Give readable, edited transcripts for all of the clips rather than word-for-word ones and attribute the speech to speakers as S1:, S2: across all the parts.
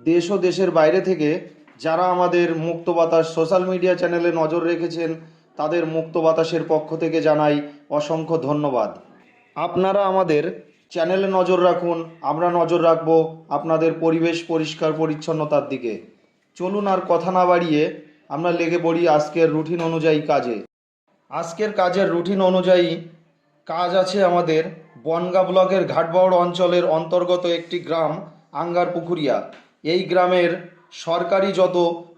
S1: দেশ ও দেশের বাইরে থেকে যারা আমাদের মুক্ত বাতাস সোশ্যাল মিডিয়া চ্যানেলে নজর রেখেছেন, তাদের মুক্ত বাতাসের পক্ষ থেকে জানাই অসংখ্য ধন্যবাদ। আপনারা আমাদের চ্যানেলে নজর রাখুন, আমরা নজর রাখবো আপনাদের পরিবেশ পরিষ্কার পরিচ্ছন্নতার দিকে। চলুন আর কথা না বাড়িয়ে আমরা লেগে পড়ি আজকের রুটিন অনুযায়ী কাজে। আজকের কাজের রুটিন অনুযায়ী কাজ আছে আমাদের বনগাঁ ব্লকের ঘাটবাউড় অঞ্চলের অন্তর্গত একটি গ্রাম আঙ্গারপুকুরিয়া। এই গ্রামের সরকারি যত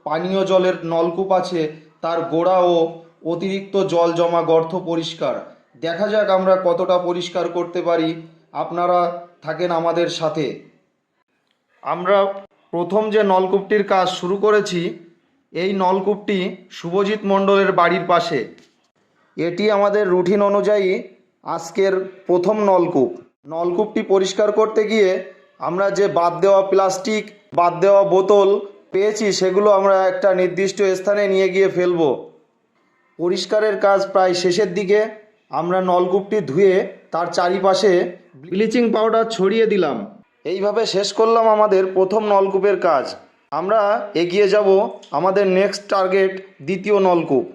S1: পানীয় জলের নলকূপ আছে তার গোড়া ও অতিরিক্ত জল জমা গর্ত পরিষ্কার। দেখা যাক আমরা কতটা পরিষ্কার করতে পারি, আপনারা থাকেন আমাদের সাথে। আমরা প্রথম যে নলকূপটির কাজ শুরু করেছি, এই নলকূপটি শুভজিৎ মণ্ডলের বাড়ির পাশে। এটি আমাদের রুটিন অনুযায়ী আজকের প্রথম নলকূপ। নলকূপটি পরিষ্কার করতে গিয়ে আমরা যে বাদ দেওয়া প্লাস্টিক, বাদ দেওয়া বোতল পেয়েছি, সেগুলো আমরা একটা নির্দিষ্ট স্থানে নিয়ে গিয়ে ফেলবো। পরিষ্কারের কাজ প্রায় শেষের দিকে। আমরা নলকূপটি ধুয়ে তার চারিপাশে ব্লিচিং পাউডার ছড়িয়ে দিলাম। এইভাবে শেষ করলাম আমাদের প্রথম নলকূপের কাজ। আমরা এগিয়ে যাব আমাদের নেক্সট টার্গেট, দ্বিতীয় নলকূপ।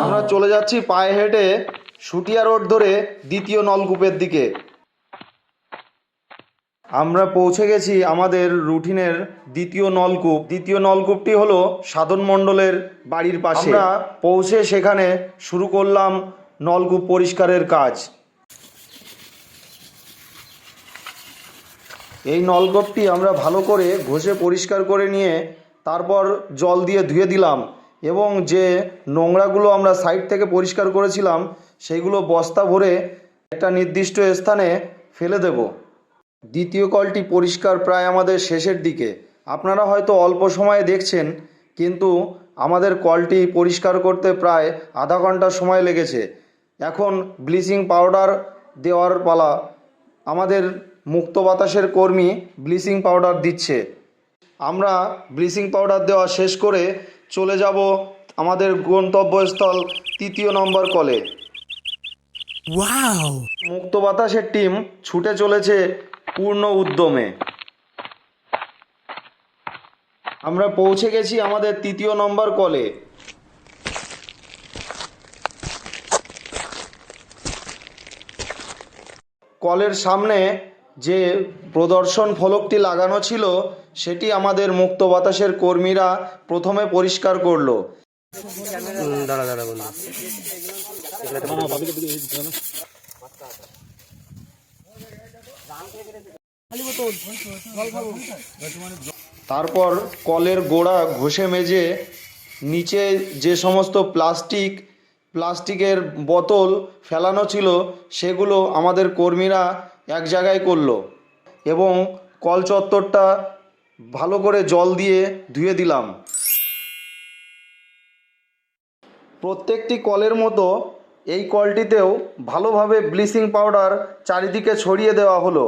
S1: আমরা চলে যাচ্ছি পায়ে হেঁটে সুটিয়া রোড ধরে দ্বিতীয় নলকূপের দিকে। আমরা পৌঁছে গেছি আমাদের রুটিনের দ্বিতীয় নলকূপ। দ্বিতীয় নলকূপটি হলো সাধন মণ্ডলের বাড়ির পাশে। আমরা পৌঁছে সেখানে শুরু করলাম নলকূপ পরিষ্কারের কাজ। এই নলকূপটি আমরা ভালো করে ঘষে পরিষ্কার করে নিয়ে তারপর জল দিয়ে ধুয়ে দিলাম, এবং যে নোংরাগুলো আমরা সাইড থেকে পরিষ্কার করেছিলাম সেইগুলো বস্তা ভরে একটা নির্দিষ্ট স্থানে ফেলে দেব। দ্বিতীয় কলটি পরিষ্কার প্রায় আমাদের শেষের দিকে। আপনারা হয়তো অল্প সময়ে দেখছেন, কিন্তু আমাদের কলটি পরিষ্কার করতে প্রায় আধা ঘন্টা সময় লেগেছে। এখন ব্লিচিং পাউডার দেওয়ার পালা। আমাদের মুক্ত বাতাসের কর্মী ব্লিচিং পাউডার দিচ্ছে। আমরা ব্লিচিং পাউডার দেওয়া শেষ করে চলে যাব আমাদের গন্তব্যস্থল তৃতীয় নম্বর কলে। ওয়াও! মুক্ত বাতাসের টিম ছুটে চলেছে পূর্ণ উদ্যমে। আমরা পৌঁছে গেছি আমাদের তৃতীয় নম্বর কলে। কলের সামনে যে প্রদর্শন ফলকটি লাগানো ছিল সেটি আমাদের মুক্ত বাতাসের কর্মীরা প্রথমে পরিষ্কার করলো। তারপর কলের গোড়া ঘষে মেজে নিচে যে সমস্ত প্লাস্টিকের বোতল ফেলানো ছিল সেগুলো আমাদের কর্মীরা এক জায়গায় করলো, এবং কল চত্বরটা ভালো করে জল দিয়ে ধুয়ে দিলাম। প্রত্যেকটি কলের মতো এই কলটিতেও ভালোভাবে ব্লিচিং পাউডার চারিদিকে ছড়িয়ে দেওয়া হলো।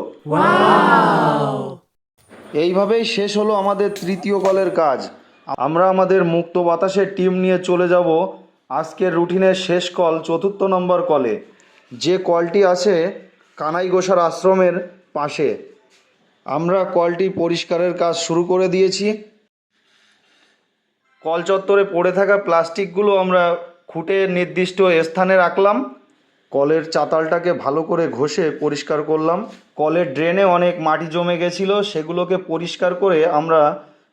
S1: এইভাবেই শেষ হলো আমাদের তৃতীয় কলের কাজ। আমরা আমাদের মুক্ত বাতাসের টিম নিয়ে চলে যাব আজকের রুটিনের শেষ কল, চতুর্থ নম্বর কলে। যে কলটি আছে কানাই গোসার আশ্রমের পাশে। আমরা কলটি পরিষ্কারের কাজ শুরু করে দিয়েছি। কল চত্বরে পড়ে থাকা প্লাস্টিকগুলো আমরা খুঁটে নির্দিষ্ট স্থানে রাখলাম। কলের চাতালটাকে ভালো করে ঘষে পরিষ্কার করলাম। কলের ড্রেনে অনেক মাটি জমে গেছিলো, সেগুলোকে পরিষ্কার করে আমরা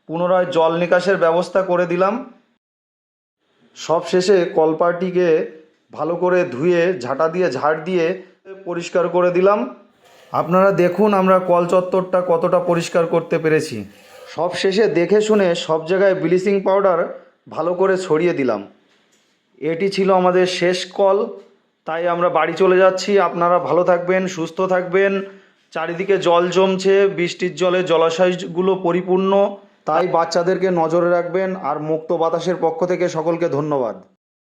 S1: পুনরায় জল নিকাশের ব্যবস্থা করে দিলাম। সব শেষে কলপাটিকে ভালো করে ধুয়ে ঝাঁটা দিয়ে ঝাড় দিয়ে পরিষ্কার করে দিলাম। আপনারা দেখুন আমরা কল চত্বরটা কতটা পরিষ্কার করতে পেরেছি। সব শেষে দেখে শুনে সব জায়গায় ব্লিচিং পাউডার ভালো করে ছড়িয়ে দিলাম। এটি ছিল আমাদের শেষ কল, তাই আমরা বাড়ি চলে যাচ্ছি। আপনারা ভালো থাকবেন, সুস্থ থাকবেন। চারিদিকে জল জমছে, বৃষ্টির জলে জলাশয়গুলো পরিপূর্ণ, তাই বাচ্চাদেরকে নজরে রাখবেন। আর মুক্ত বাতাসের পক্ষ থেকে সকলকে ধন্যবাদ।